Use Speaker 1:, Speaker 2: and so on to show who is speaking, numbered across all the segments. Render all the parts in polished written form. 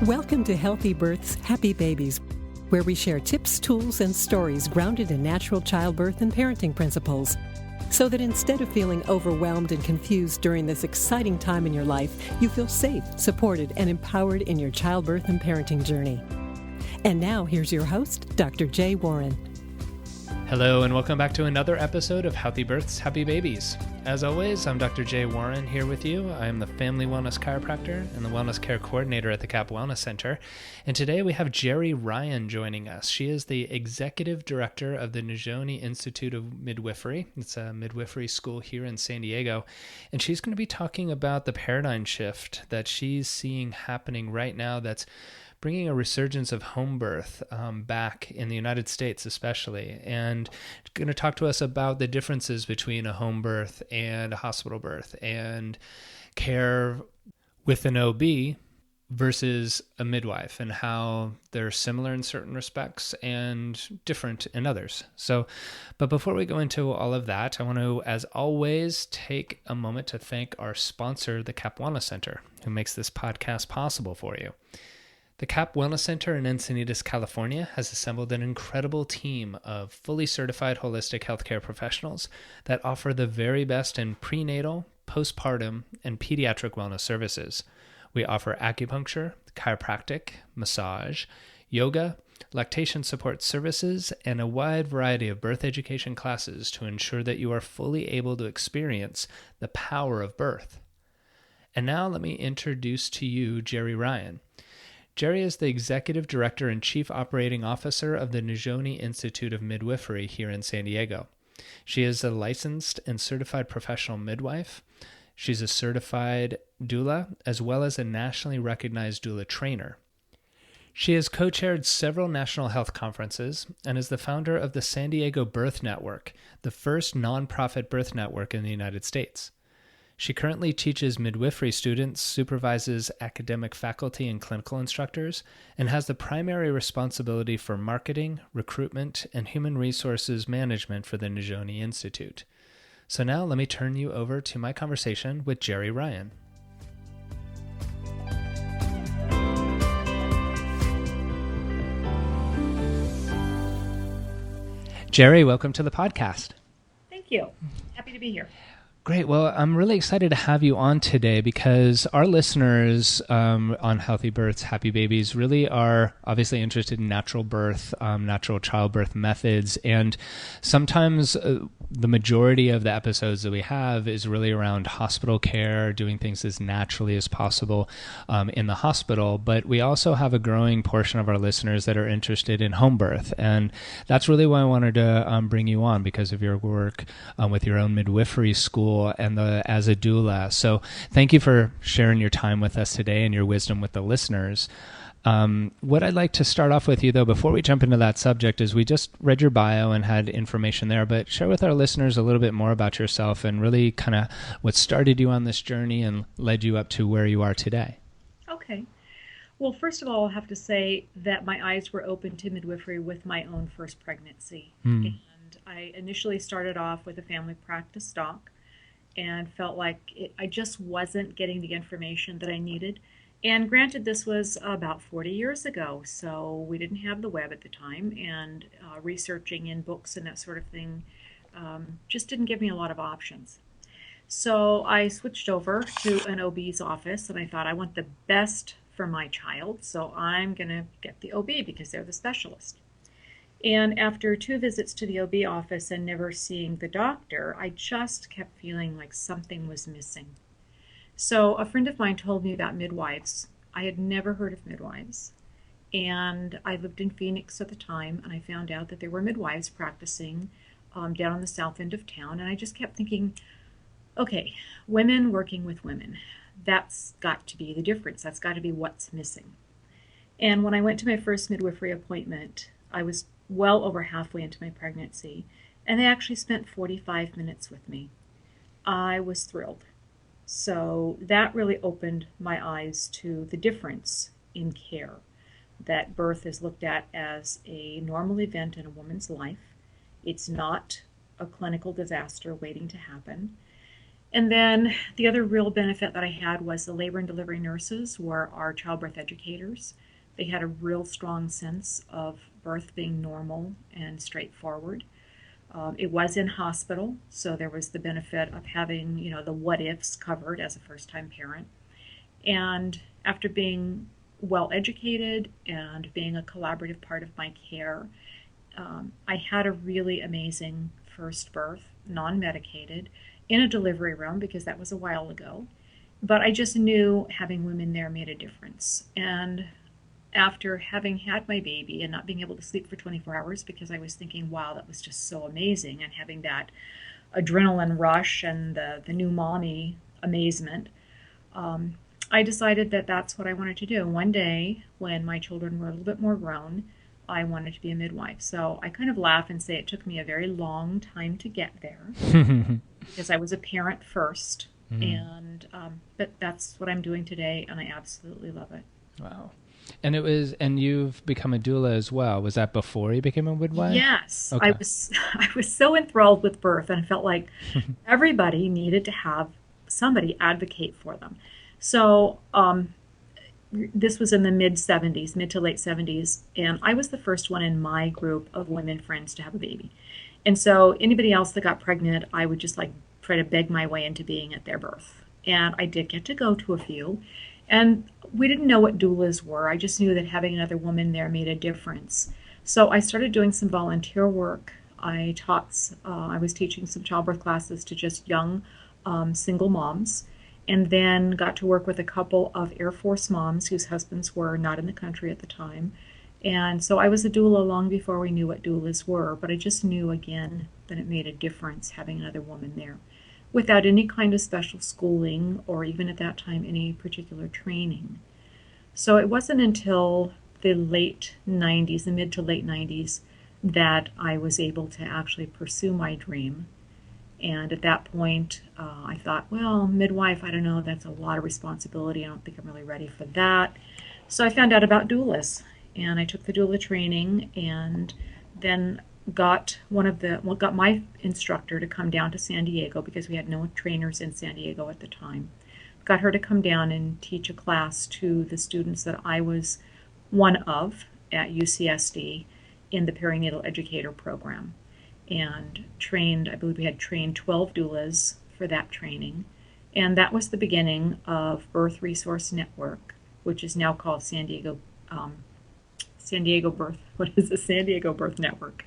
Speaker 1: Welcome to Healthy Births, Happy Babies, where we share tips, tools, and stories grounded in natural childbirth and parenting principles, so that instead of feeling overwhelmed and confused during this exciting time in your life, you feel safe, supported, and empowered in your childbirth and parenting journey. And now, here's your host, Dr. Jay Warren.
Speaker 2: Hello, and welcome back to another episode of Healthy Births, Happy Babies. As always, I'm Dr. Jay Warren here with you. I am the Family Wellness Chiropractor and the Wellness Care Coordinator at the CAP Wellness Center. And today we have Gerri Ryan joining us. She is the Executive Director of the Nizhoni Institute of Midwifery. It's a midwifery school here in San Diego. And she's going to be talking about the paradigm shift that she's seeing happening right now that's bringing a resurgence of home birth back in the United States especially, and going to talk to us about the differences between a home birth and a hospital birth and care with an OB versus a midwife and how they're similar in certain respects and different in others. But before we go into all of that, I want to, as always, take a moment to thank our sponsor, the CAP Wellness Center, who makes this podcast possible for you. The CAP Wellness Center in Encinitas, California has assembled an incredible team of fully certified holistic healthcare professionals that offer the very best in prenatal, postpartum, and pediatric wellness services. We offer acupuncture, chiropractic, massage, yoga, lactation support services, and a wide variety of birth education classes to ensure that you are fully able to experience the power of birth. And now let me introduce to you Gerri Ryan. Gerri is the Executive Director and Chief Operating Officer of the Nizhoni Institute of Midwifery here in San Diego. She is a licensed and certified professional midwife. She's a certified doula, as well as a nationally recognized doula trainer. She has co-chaired several national health conferences and is the founder of the San Diego Birth Network, the first nonprofit birth network in the United States. She currently teaches midwifery students, supervises academic faculty and clinical instructors, and has the primary responsibility for marketing, recruitment, and human resources management for the Nizhoni Institute. So now let me turn you over to my conversation with Gerri Ryan. Gerri, welcome to the podcast.
Speaker 3: Thank you. Happy to be here.
Speaker 2: Great. Well, I'm really excited to have you on today because our listeners on Healthy Births, Happy Babies really are obviously interested in natural birth, natural childbirth methods. And sometimes the majority of the episodes that we have is really around hospital care, doing things as naturally as possible in the hospital. But we also have a growing portion of our listeners that are interested in home birth. And that's really why I wanted to bring you on, because of your work with your own midwifery school and as a doula. So thank you for sharing your time with us today and your wisdom with the listeners. What I'd like to start off with you, though, before we jump into that subject, is we just read your bio and had information there, but share with our listeners a little bit more about yourself and really kind of what started you on this journey and led you up to where you are today.
Speaker 3: Okay. Well, first of all, I'll have to say that my eyes were open to midwifery with my own first pregnancy. And I initially started off with a family practice doc and felt like I just wasn't getting the information that I needed. And granted, this was about 40 years ago, so we didn't have the web at the time, and researching in books and that sort of thing just didn't give me a lot of options. So I switched over to an OB's office, and I thought I want the best for my child, so I'm going to get the OB because they're the specialist. And after 2 visits to the OB office and never seeing the doctor, I just kept feeling like something was missing. So a friend of mine told me about midwives. I had never heard of midwives. And I lived in Phoenix at the time, and I found out that there were midwives practicing down on the south end of town. And I just kept thinking, okay, women working with women, that's got to be the difference. That's got to be what's missing. And when I went to my first midwifery appointment, I was well over halfway into my pregnancy, and they actually spent 45 minutes with me. I was thrilled. So that really opened my eyes to the difference in care, that birth is looked at as a normal event in a woman's life. It's not a clinical disaster waiting to happen. And then the other real benefit that I had was the labor and delivery nurses were our childbirth educators. They had a real strong sense of birth being normal and straightforward. It was in hospital, so there was the benefit of having, the what ifs covered as a first time parent. And after being well educated and being a collaborative part of my care, I had a really amazing first birth, non medicated, in a delivery room because that was a while ago. But I just knew having women there made a difference. And after having had my baby and not being able to sleep for 24 hours because I was thinking, wow, that was just so amazing, and having that adrenaline rush and the new mommy amazement, I decided that that's what I wanted to do. One day, when my children were a little bit more grown, I wanted to be a midwife. So I kind of laugh and say it took me a very long time to get there because I was a parent first. And but that's what I'm doing today, and I absolutely love it.
Speaker 2: Wow. And you've become a doula as well. Was that before you became a midwife?
Speaker 3: Yes.
Speaker 2: Okay.
Speaker 3: I was so enthralled with birth, and I felt like everybody needed to have somebody advocate for them. So this was in the mid to late 70s, and I was the first one in my group of women friends to have a baby. And so anybody else that got pregnant, I would just try to beg my way into being at their birth. And I did get to go to a few. And we didn't know what doulas were. I just knew that having another woman there made a difference. So I started doing some volunteer work. I was teaching some childbirth classes to just young single moms, and then got to work with a couple of Air Force moms whose husbands were not in the country at the time. And so I was a doula long before we knew what doulas were, but I just knew again that it made a difference having another woman there, without any kind of special schooling or even at that time any particular training. So it wasn't until the mid to late 90s, that I was able to actually pursue my dream. And at that point, I thought, well, midwife, I don't know, that's a lot of responsibility. I don't think I'm really ready for that. So I found out about doulas, and I took the doula training, and then got my instructor to come down to San Diego because we had no trainers in San Diego at the time. Got her to come down and teach a class to the students that I was one of at UCSD in the perinatal educator program, and I believe we had trained 12 doulas for that training. And that was the beginning of Birth Resource Network, which is now called San Diego Birth Network.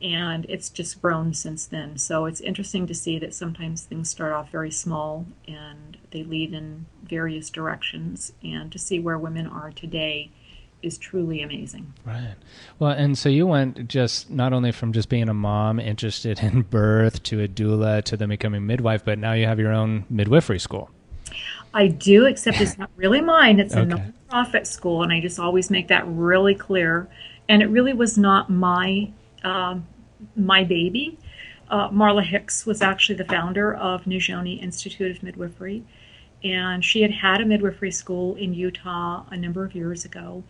Speaker 3: And it's just grown since then. So it's interesting to see that sometimes things start off very small and they lead in various directions. And to see where women are today is truly amazing.
Speaker 2: Right. Well, and so you went just not only from just being a mom interested in birth to a doula to then becoming midwife, but now you have your own midwifery school.
Speaker 3: I do, except it's not really mine. It's a nonprofit school, and I just always make that really clear. And it really was not my baby. Marla Hicks was actually the founder of Nijoni Institute of Midwifery, and she had a midwifery school in Utah a number of years ago.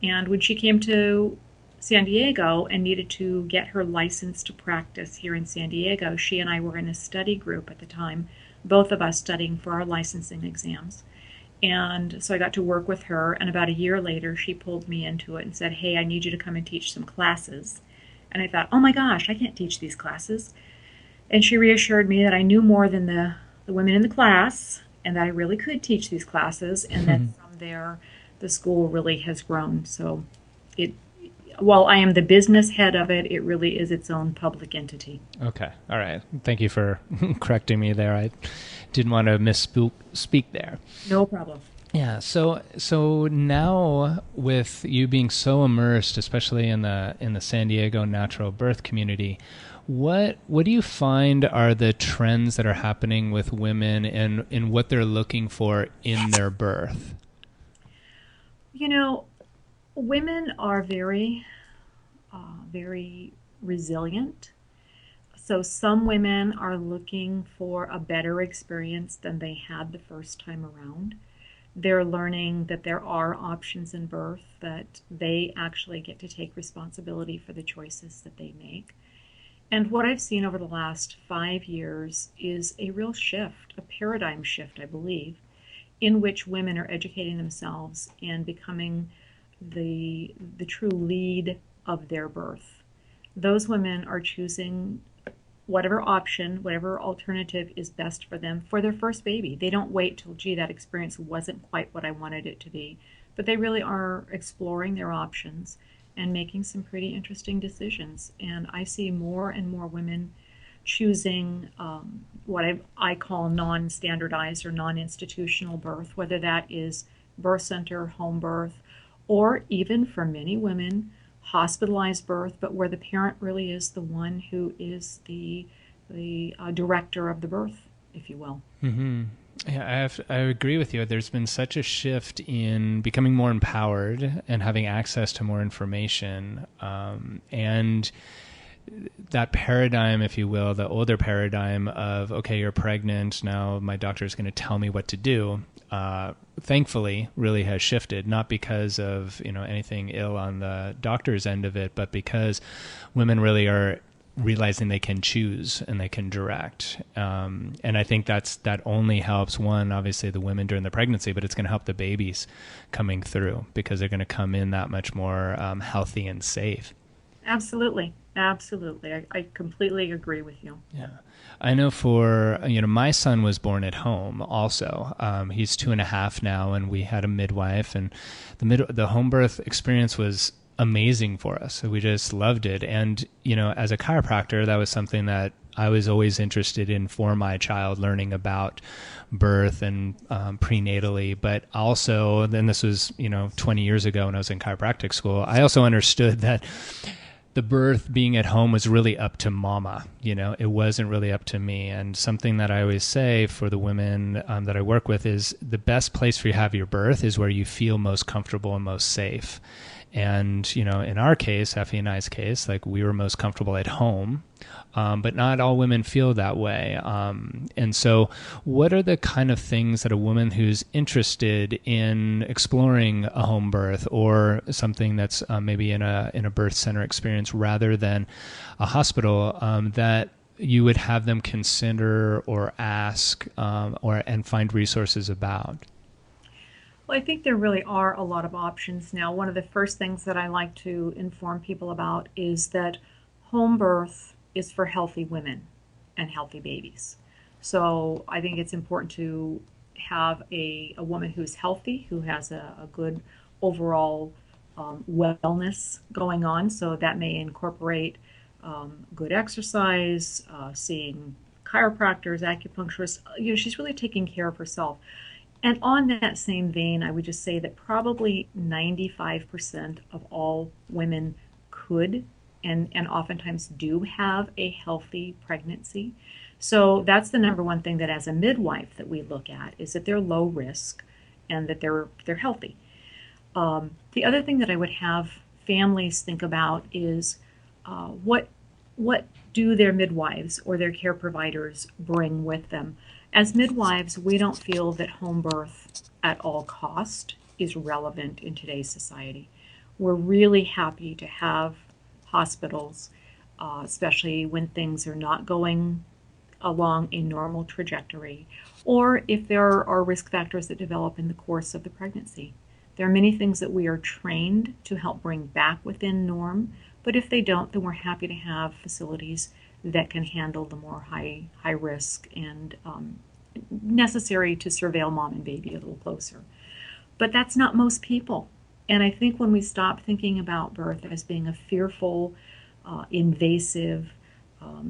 Speaker 3: And when she came to San Diego and needed to get her license to practice here in San Diego, she and I were in a study group at the time, both of us studying for our licensing exams. And so I got to work with her, and about a year later, she pulled me into it and said, hey, I need you to come and teach some classes. And I thought, oh my gosh, I can't teach these classes. And she reassured me that I knew more than the women in the class, and that I really could teach these classes, and then from there, the school really has grown. So while I am the business head of it, it really is its own public entity. Okay.
Speaker 2: All right. Thank you for correcting me there. I didn't want to misspeak there.
Speaker 3: No problem.
Speaker 2: Yeah. So now with you being so immersed, especially in the San Diego natural birth community, what do you find are the trends that are happening with women and in what they're looking for in their birth?
Speaker 3: Women are very, very resilient. So some women are looking for a better experience than they had the first time around. They're learning that there are options in birth, that they actually get to take responsibility for the choices that they make. And what I've seen over the last 5 years is a real shift, a paradigm shift, I believe, in which women are educating themselves and becoming the true lead of their birth. Those women are choosing whatever option, whatever alternative is best for them for their first baby. They don't wait till, gee, that experience wasn't quite what I wanted it to be. But they really are exploring their options and making some pretty interesting decisions. And I see more and more women choosing what I call non-standardized or non-institutional birth, whether that is birth center, home birth, or even for many women, hospitalized birth, but where the parent really is the one who is the director of the birth, if you will.
Speaker 2: Mm-hmm. Yeah, I agree with you. There's been such a shift in becoming more empowered and having access to more information, and that paradigm, if you will, the older paradigm of, okay, you're pregnant, now my doctor is going to tell me what to do, thankfully really has shifted, not because of, anything ill on the doctor's end of it, but because women really are realizing they can choose and they can direct. And I think that only helps, one, obviously the women during the pregnancy, but it's going to help the babies coming through because they're going to come in that much more healthy and safe.
Speaker 3: Absolutely. Absolutely. I completely agree with you.
Speaker 2: Yeah. I know for, my son was born at home also. He's 2.5 now, and we had a midwife, and the home birth experience was amazing for us. So we just loved it. And, as a chiropractor, that was something that I was always interested in for my child, learning about birth and prenatally. But also, then this was, 20 years ago when I was in chiropractic school, I also understood that the birth being at home was really up to mama. It wasn't really up to me. And something that I always say for the women that I work with is the best place for you to have your birth is where you feel most comfortable and most safe. And, in our case, Effie and I's case, like we were most comfortable at home, but not all women feel that way. And so what are the kind of things that a woman who's interested in exploring a home birth or something that's maybe in a birth center experience rather than a hospital, that you would have them consider or ask and find resources about?
Speaker 3: Well, I think there really are a lot of options now. One of the first things that I like to inform people about is that home birth is for healthy women and healthy babies. So I think it's important to have a woman who's healthy, who has a good overall wellness going on. So that may incorporate good exercise, seeing chiropractors, acupuncturists. She's really taking care of herself. And on that same vein, I would just say that probably 95% of all women could and oftentimes do have a healthy pregnancy. So that's the number one thing that as a midwife that we look at is that they're low risk and that they're healthy. The other thing that I would have families think about is what do their midwives or their care providers bring with them? As midwives, we don't feel that home birth at all cost is relevant in today's society. We're really happy to have hospitals, especially when things are not going along a normal trajectory, or if there are risk factors that develop in the course of the pregnancy. There are many things that we are trained to help bring back within norm, but if they don't, then we're happy to have facilities that can handle the more high risk and necessary to surveil mom and baby a little closer. But that's not most people. And I think when we stop thinking about birth as being a fearful, invasive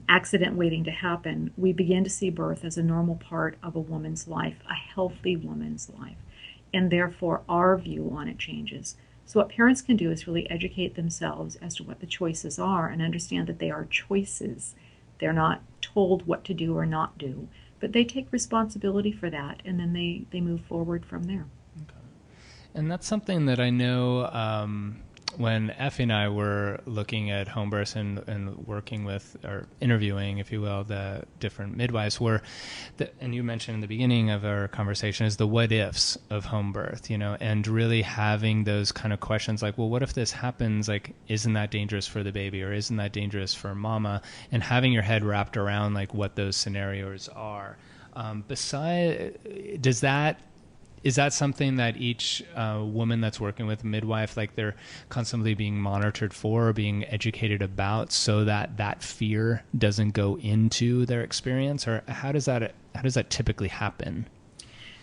Speaker 3: accident waiting to happen, we begin to see birth as a normal part of a woman's life, a healthy woman's life. And therefore our view on it changes. So what parents can do is really educate themselves as to what the choices are and understand that they are choices. They're not told what to do or not do, but they take responsibility for that, and then they move forward from there.
Speaker 2: Okay. And that's something that I know when Effie and I were looking at home births and working with, or interviewing, if you will, the different midwives, and you mentioned in the beginning of our conversation, is the what ifs of home birth, and really having those kind of questions like, well, what if this happens? Like, isn't that dangerous for the baby, or isn't that dangerous for mama? And having your head wrapped around like what those scenarios are. Is that something that each woman that's working with a midwife, like they're constantly being monitored for or being educated about, so that that fear doesn't go into their experience? Or how does that typically happen?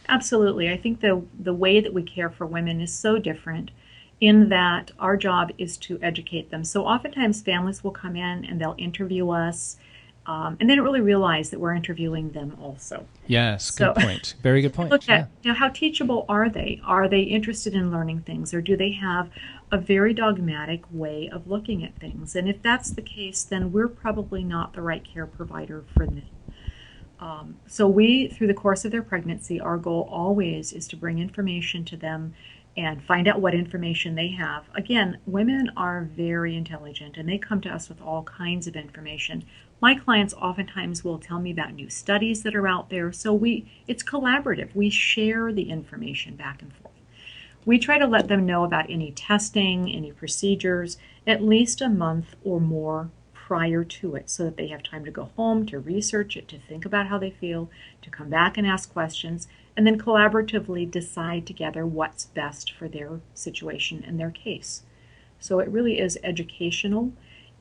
Speaker 3: Absolutely. I think the way that we care for women is so different in that our job is to educate them. So oftentimes families will come in and they'll interview us, and they don't really realize that we're interviewing them also.
Speaker 2: Yes, good point. Very good point.
Speaker 3: Look at, how teachable are they? Are they interested in learning things, or do they have a very dogmatic way of looking at things? And if that's the case, then we're probably not the right care provider for them. So we, through the course of their pregnancy, our goal always is to bring information to them and find out what information they have. Again, women are very intelligent, and they come to us with all kinds of information. My clients oftentimes will tell me about new studies that are out there, so it's collaborative. We share the information back and forth. We try to let them know about any testing, any procedures, at least a month or more prior to it, so that they have time to go home, to research it, to think about how they feel, to come back and ask questions, and then collaboratively decide together what's best for their situation and their case. So it really is educational,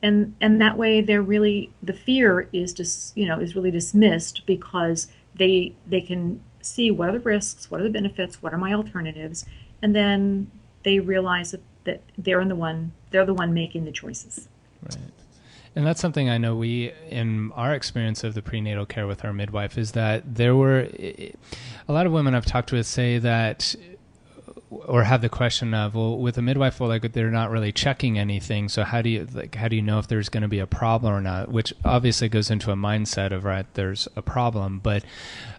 Speaker 3: and that way the fear is really dismissed, because they can see what are the risks, what are the benefits, what are my alternatives, and then they realize that they're the one making the choices.
Speaker 2: Right. And that's something I know in our experience of the prenatal care with our midwife, is that there were a lot of women I've talked with say that, or have the question of, well, with a midwife, well, like they're not really checking anything. So how do you know if there's going to be a problem or not? Which obviously goes into a mindset of, right, there's a problem, but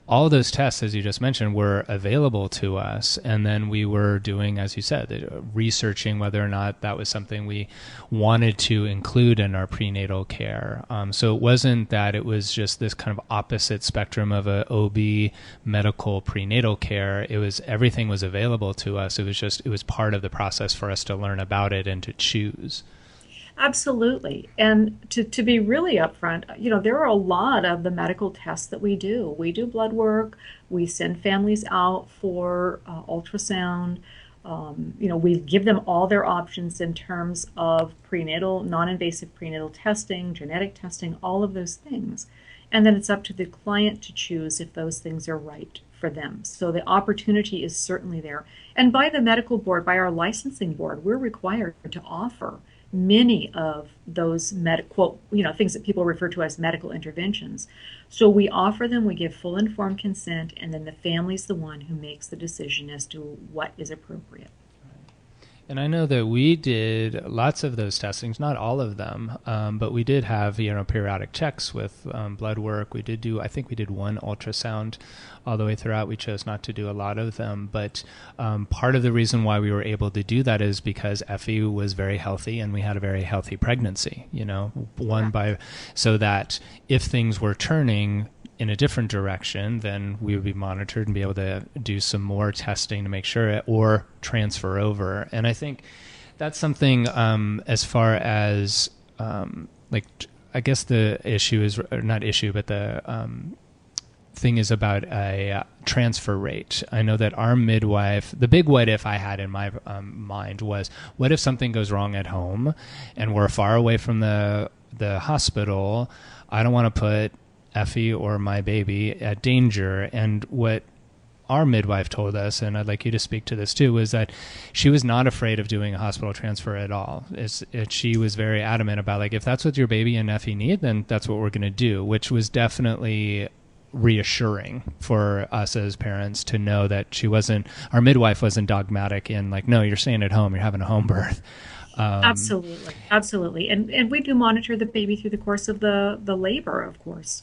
Speaker 2: all those tests, as you just mentioned, were available to us. And then we were doing, as you said, researching whether or not that was something we wanted to include in our prenatal care. So it wasn't that it was just this kind of opposite spectrum of a OB medical prenatal care. It was, everything was available to us. It was part of the process for us to learn about it and to choose.
Speaker 3: Absolutely. And to be really upfront, there are a lot of the medical tests that we do. We do blood work. We send families out for ultrasound. We give them all their options in terms of prenatal, non-invasive prenatal testing, genetic testing, all of those things. And then it's up to the client to choose if those things are right for them. So the opportunity is certainly there. And by the medical board, by our licensing board, we're required to offer many of those things that people refer to as medical interventions. So we offer them, we give full informed consent, and then the family's the one who makes the decision as to what is appropriate.
Speaker 2: And I know that we did lots of those testings, not all of them, but we did have, periodic checks with blood work. I think we did one ultrasound all the way throughout. We chose not to do a lot of them, but part of the reason why we were able to do that is because Effie was very healthy and we had a very healthy pregnancy, so that if things were turning in a different direction, then we would be monitored and be able to do some more testing to make sure or transfer over. And I think that's something as far as I guess the issue is, or not issue, but the thing is about a transfer rate. I know that our midwife, the big what if I had in my mind was, what if something goes wrong at home and we're far away from the hospital? I don't want to put Effie or my baby at danger. And what our midwife told us, and I'd like you to speak to this too, was that she was not afraid of doing a hospital transfer at all. She was very adamant about, if that's what your baby and Effie need, then that's what we're going to do, which was definitely reassuring for us as parents to know that our midwife wasn't dogmatic in no, you're staying at home, you're having a home birth.
Speaker 3: Absolutely. And we do monitor the baby through the course of the labor, of course.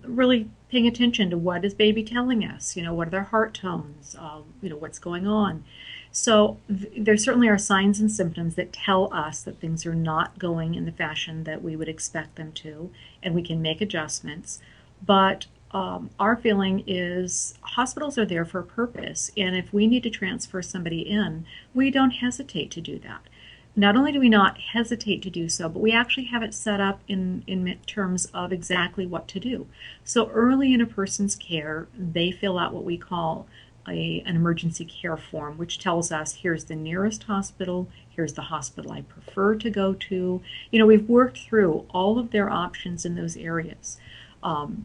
Speaker 3: Really paying attention to what is baby telling us, what are their heart tones, what's going on. So there certainly are signs and symptoms that tell us that things are not going in the fashion that we would expect them to, and we can make adjustments. But our feeling is hospitals are there for a purpose, and if we need to transfer somebody in, we don't hesitate to do that. Not only do we not hesitate to do so, but we actually have it set up in terms of exactly what to do. So early in a person's care, they fill out what we call an emergency care form, which tells us here's the nearest hospital, here's the hospital I prefer to go to. We've worked through all of their options in those areas.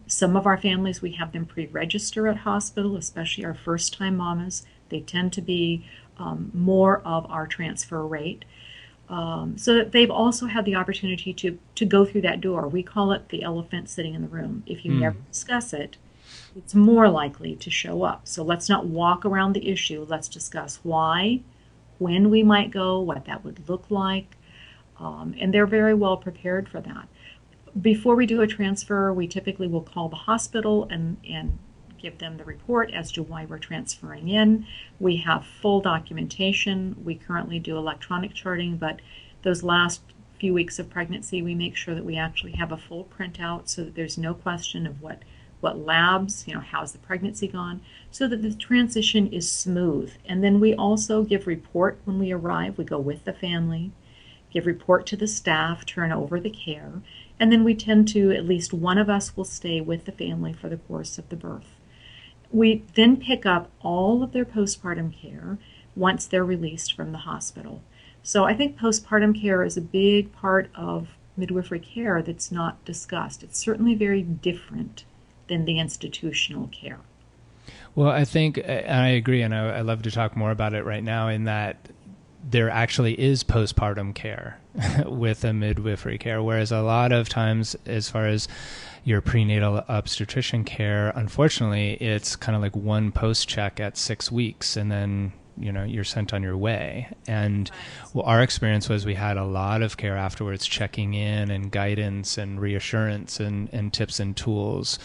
Speaker 3: Some of our families, we have them pre-register at hospital, especially our first-time mamas. They tend to be more of our transfer rate. So that they've also had the opportunity to go through that door. We call it the elephant sitting in the room. If you never discuss it, it's more likely to show up. So let's not walk around the issue. Let's discuss why, when we might go, what that would look like. And they're very well prepared for that. Before we do a transfer, we typically will call the hospital and give them the report as to why we're transferring in. We have full documentation. We currently do electronic charting, but those last few weeks of pregnancy, we make sure that we actually have a full printout so that there's no question of what labs, how's the pregnancy gone, so that the transition is smooth. And then we also give report when we arrive. We go with the family, give report to the staff, turn over the care, and then we tend to, at least one of us will stay with the family for the course of the birth. We then pick up all of their postpartum care once they're released from the hospital. So I think postpartum care is a big part of midwifery care that's not discussed. It's certainly very different than the institutional care.
Speaker 2: Well, I think, and I agree, and I love to talk more about it right now, in that there actually is postpartum care with a midwifery care, whereas a lot of times, as far as your prenatal obstetrician care, unfortunately, it's kind of like one post check at 6 weeks, and then you're sent on your way. And well, our experience was we had a lot of care afterwards, checking in and guidance and reassurance and tips and tools.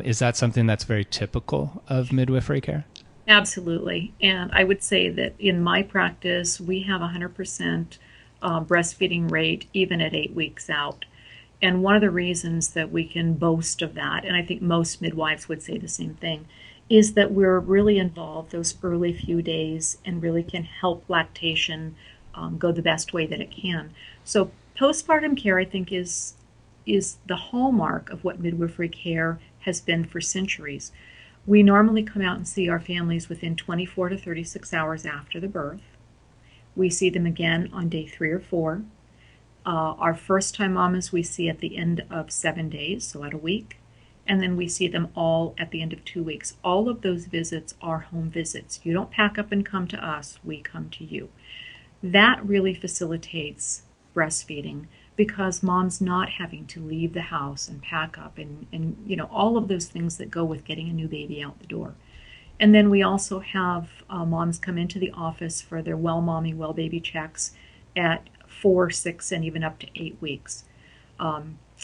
Speaker 2: Is that something that's very typical of midwifery care?
Speaker 3: Absolutely. And I would say that in my practice, we have 100% breastfeeding rate even at 8 weeks out. And one of the reasons that we can boast of that, and I think most midwives would say the same thing, is that we're really involved those early few days and really can help lactation go the best way that it can. So postpartum care, I think, is the hallmark of what midwifery care has been for centuries. We normally come out and see our families within 24 to 36 hours after the birth. We see them again on day 3 or 4. Our first-time mamas we see at the end of 7 days, so at a week. And then we see them all at the end of 2 weeks. All of those visits are home visits. You don't pack up and come to us, we come to you. That really facilitates breastfeeding because mom's not having to leave the house and pack up and all of those things that go with getting a new baby out the door. And then we also have moms come into the office for their well mommy, well baby checks at 4, 6, and even up to 8 weeks.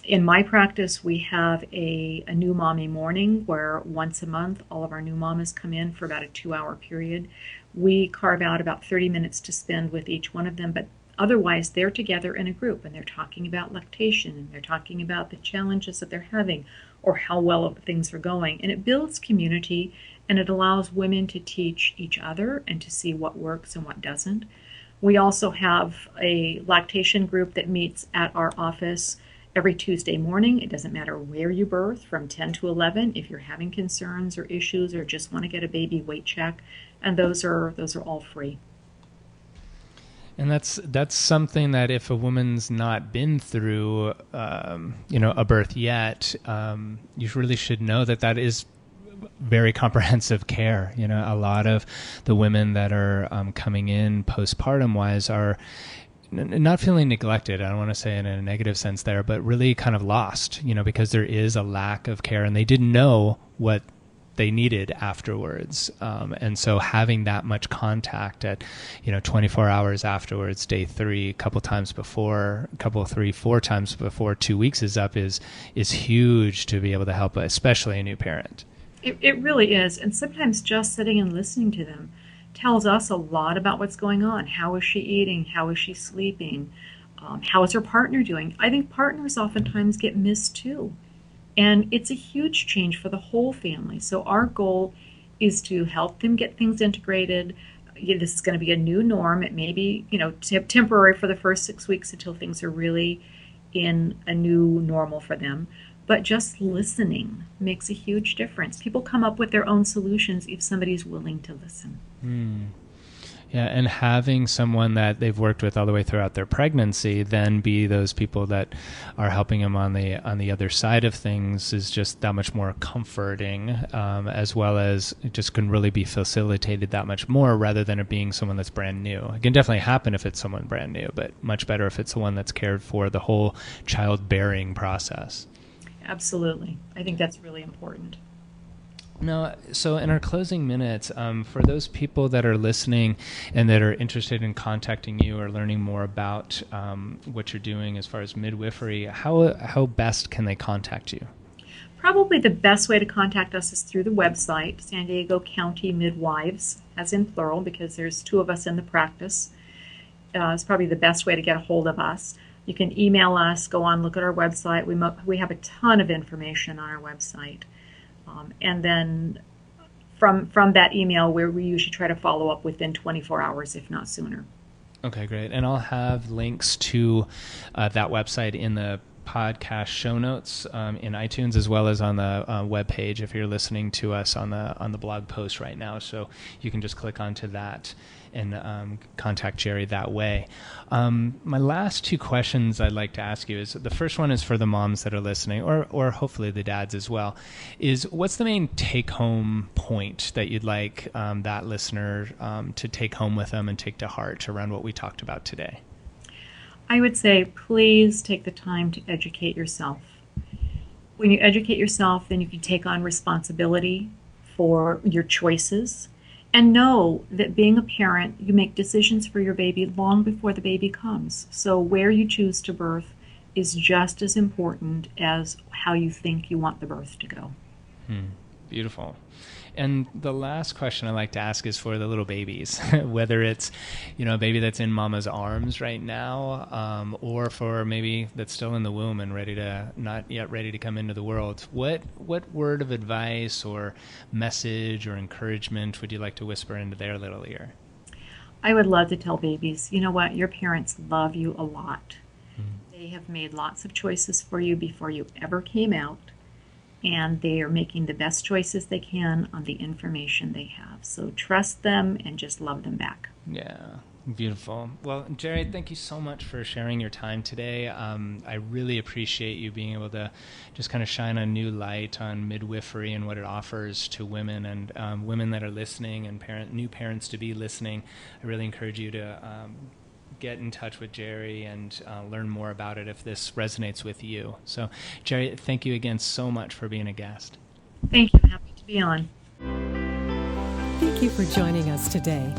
Speaker 3: In my practice, we have a new mommy morning where once a month, all of our new mamas come in for about a 2-hour period. We carve out about 30 minutes to spend with each one of them, but otherwise they're together in a group and they're talking about lactation and they're talking about the challenges that they're having or how well things are going. And it builds community and it allows women to teach each other and to see what works and what doesn't. We also have a lactation group that meets at our office every Tuesday morning. It doesn't matter where you birth, from 10 to 11, if you're having concerns or issues or just want to get a baby weight check, and those are all free.
Speaker 2: And that's something that if a woman's not been through, a birth yet, you really should know that is very comprehensive care. A lot of the women that are coming in postpartum wise are not feeling neglected. I don't want to say in a negative sense there, but really kind of lost, because there is a lack of care and they didn't know what they needed afterwards. And so having that much contact at, 24 hours afterwards, day 3, a couple times before, 3, 4 times before 2 weeks is up is huge to be able to help, especially a new parent.
Speaker 3: It really is. And sometimes just sitting and listening to them, tells us a lot about what's going on. How is she eating? How is she sleeping? How is her partner doing? I think partners oftentimes get missed too. And it's a huge change for the whole family. So our goal is to help them get things integrated. This is going to be a new norm. It may be, temporary for the first 6 weeks until things are really in a new normal for them. But just listening makes a huge difference. People come up with their own solutions if somebody's willing to listen.
Speaker 2: Yeah, and having someone that they've worked with all the way throughout their pregnancy then be those people that are helping them on the other side of things is just that much more comforting, as well as it just can really be facilitated that much more rather than it being someone that's brand new. It can definitely happen if it's someone brand new, but much better if it's the one that's cared for the whole childbearing process.
Speaker 3: Absolutely. I think that's really important.
Speaker 2: No, so in our closing minutes, for those people that are listening and that are interested in contacting you or learning more about what you're doing as far as midwifery, how best can they contact you?
Speaker 3: Probably the best way to contact us is through the website, San Diego County Midwives, as in plural, because there's 2 of us in the practice. It's probably the best way to get a hold of us. You can email us, go on, look at our website. We have a ton of information on our website. And then from that email, where we usually try to follow up within 24 hours, if not sooner.
Speaker 2: Okay, great. And I'll have links to that website in the podcast show notes in iTunes, as well as on the webpage if you're listening to us on the blog post right now. So you can just click onto that and contact Gerri that way. My last 2 questions I'd like to ask you is, the first one is for the moms that are listening, or hopefully the dads as well, is what's the main take-home point that you'd like that listener to take home with them and take to heart around what we talked about today?
Speaker 3: I would say, please take the time to educate yourself. When you educate yourself, then you can take on responsibility for your choices. And know that being a parent, you make decisions for your baby long before the baby comes. So where you choose to birth is just as important as how you think you want the birth to go.
Speaker 2: Beautiful. And the last question I like to ask is for the little babies, whether it's, a baby that's in mama's arms right now, or for maybe that's still in the womb and not yet ready to come into the world. What word of advice or message or encouragement would you like to whisper into their little ear?
Speaker 3: I would love to tell babies, you know what, your parents love you a lot. They have made lots of choices for you before you ever came out. And they are making the best choices they can on the information they have. So trust them and just love them back.
Speaker 2: Yeah, beautiful. Well, Gerri, thank you so much for sharing your time today. I really appreciate you being able to just kind of shine a new light on midwifery and what it offers to women and women that are listening and new parents to be listening. I really encourage you to get in touch with Gerri and learn more about it if this resonates with you. So, Gerri, thank you again so much for being a guest.
Speaker 3: Thank you. Happy to be on.
Speaker 1: Thank you for joining us today.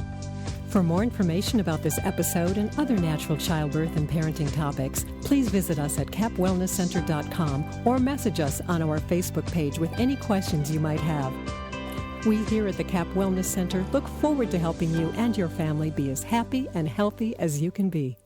Speaker 1: For more information about this episode and other natural childbirth and parenting topics, please visit us at capwellnesscenter.com or message us on our Facebook page with any questions you might have. We here at the Cap Wellness Center look forward to helping you and your family be as happy and healthy as you can be.